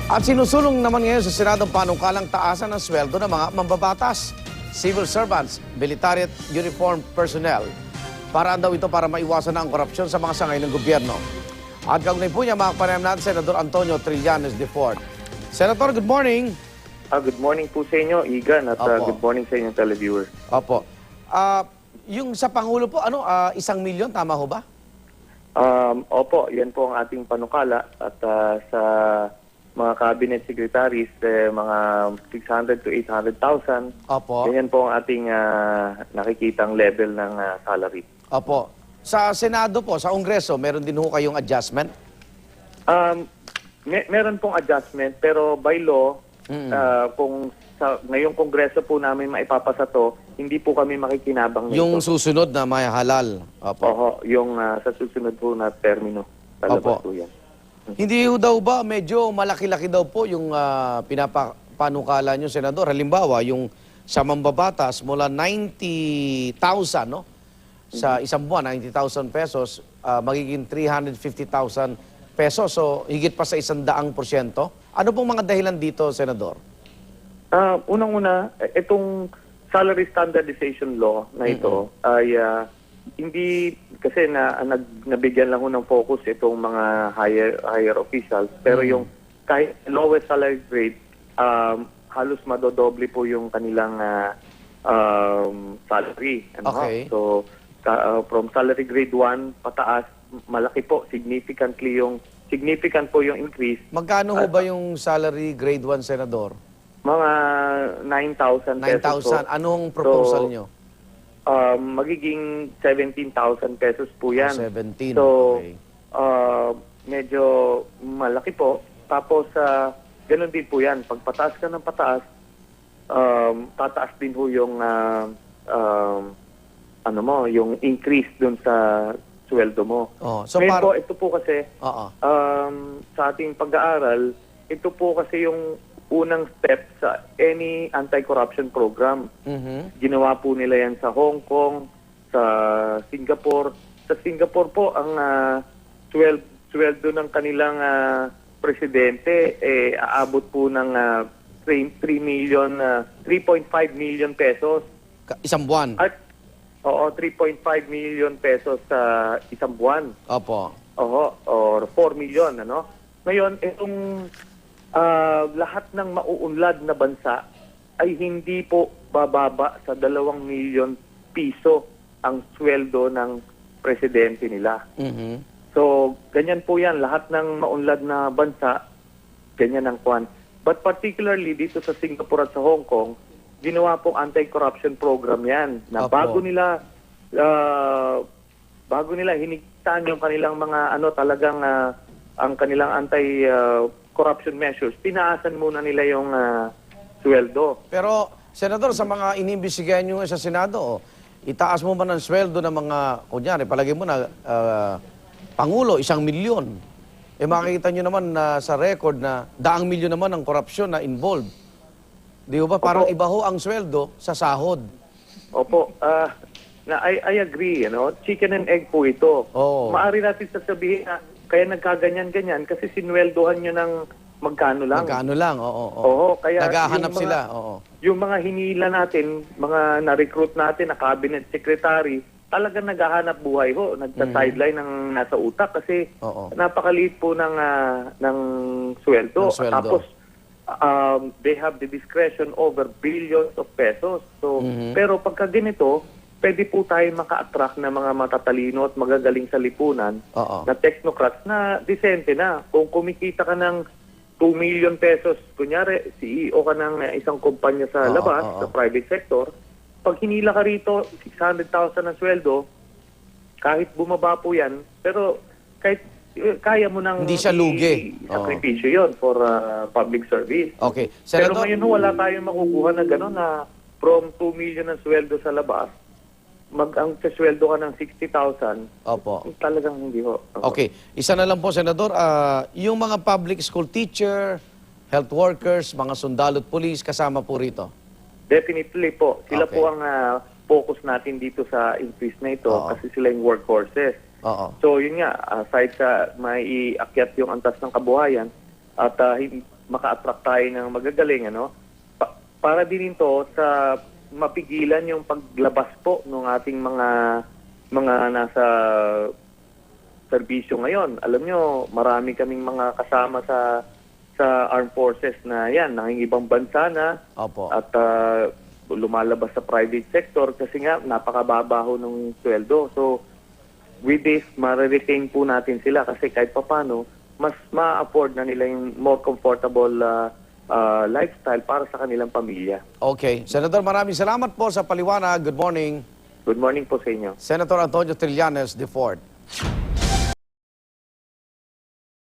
At sinusulong naman ngayon sa Senado panukalang taasan ng sweldo ng mga mambabatas, civil servants, military at uniformed personnel. Paraan daw ito para maiwasan na ang korupsyon sa mga sangay ng gobyerno. At kaugnay po niya, makapanayam natin Senador Antonio Trillanes IV. Senator, good morning. Good morning po sa inyo, Igan, at good morning sa inyong televiewers. Opo. Yung sa Pangulo po, 1 milyon, tama ho ba? Opo, yan po ang ating panukala at sa mga cabinet secretaries, mga 600 to 800,000. Opo. Yan po ang ating nakikitang level ng salary. Opo. Sa Senado po, sa Kongreso, meron din ho kayong adjustment? Meron pong adjustment, pero by law, kung sa ngayong Kongreso po namin maipapasa to, hindi po kami makikinabang nito. Yung susunod na may halal. Opo. Oho, yung sa susunod po na termino. Talabas po yan. Hindi ho daw ba, medyo malaki-laki daw po yung pinapanukala nyo, Senador. Halimbawa, yung sa mambabatas mula 90,000, no? Sa isang buwan, 90,000 pesos, magiging 350,000 pesos. So, higit pa sa 100%. Ano pong mga dahilan dito, Senador? Unang-una, itong salary standardization law na ito ay hindi kasi nabigyan lang ho ng focus itong mga higher officials, pero yung kahit lowest salary grade, halos madodoble po yung kanilang salary. Okay. So from salary grade 1 pataas, malaki po, significant po yung increase. Magkano ho ba yung salary grade 1, Senador? Mga 9,000 pesos. 9,000. Anong proposal nyo? Magiging 17,000 pesos po yan. 17, so, okay. Medyo malaki po. Tapos, ganun din po yan. Pag pataas ka ng pataas, tataas din po yung, yung increase dun sa sweldo mo. So po, ito po kasi, sa ating pag-aaral, ito po kasi yung unang step sa any anti-corruption program. Ginawa po nila yan sa Hong Kong, sa Singapore. Sa Singapore po, ang sweldo ng kanilang presidente aabot po ng 3.5 million pesos. Isang buwan? At, 3.5 million pesos sa isang buwan. Opo. Or 4 million, ano? Ngayon, itong lahat ng mauunlad na bansa ay hindi po bababa sa 2 milyon piso ang sweldo ng presidente nila. So, ganyan po yan. Lahat ng maunlad na bansa, ganyan ang kwan. But particularly dito sa Singapore at sa Hong Kong, ginawa pong anti-corruption program yan. Na bago nila hinigtan yung kanilang mga talagang ang kanilang corruption measures, tinaasan muna nila yung sweldo. Pero, Senador, sa mga inimbisigayan nyo sa Senado, itaas mo ba ng sweldo ng mga, kunyari, palagay mo na Pangulo, 1 milyon. Makikita nyo naman sa record na 100 milyon naman ang korupsyon na involved. Di ba? Parang iba ho ang sweldo sa sahod. Opo. I agree. Chicken and egg po ito. Maari natin sasabihin na kaya nagkaganyan-ganyan kasi sinweldohan nyo ng magkano lang. Magkano lang, Kaya naghahanap sila, Yung mga hinila natin, mga na-recruit natin na cabinet secretary, talagang naghahanap buhay ho. Nagsa-sideline ng nasa utak kasi napakaliit po ng sweldo. Tapos, they have the discretion over billions of pesos. So, pero pagka ganito, pwede po tayo maka-attract ng mga matatalino at magagaling sa lipunan na technocrats na disente na. Kung kumikita ka ng 2 million pesos, kunyari, CEO ka ng isang kumpanya sa labas, sa private sector, pag hinila ka rito, 600,000 ang sweldo, kahit bumaba po yan, pero kahit kaya mo nang hindi siya lugi. Sakripisyo yun for public service. Okay. Pero ngayon wala tayong makukuha na gano'n na from 2 million ang sweldo sa labas, ang sweldo ka ng 60,000, talagang hindi ho. Okay. Isa na lang po, Senador. Yung mga public school teacher, health workers, mga sundalo at police, kasama po rito? Definitely po. Sila po ang focus natin dito sa increase na ito kasi sila yung workhorses. So yun nga, aside sa may iakyat yung antas ng kabuhayan at maka-attract tayo ng magagaling, ano? Para din ito sa mapigilan yung paglabas po ng ating mga nasa serbisyo ngayon. Alam nyo, marami kaming mga kasama sa armed forces na yan, nangingibang bansa na. Opo. At lumalabas sa private sector kasi nga napakababaho ng sweldo. So, with this, ma-retain po natin sila kasi kahit papano, mas ma-afford na nila yung more comfortable lifestyle para sa kanilang pamilya. Okay. Senator, maraming salamat po sa paliwanag. Good morning. Good morning po sa inyo. Senator Antonio Trillanes de Fort.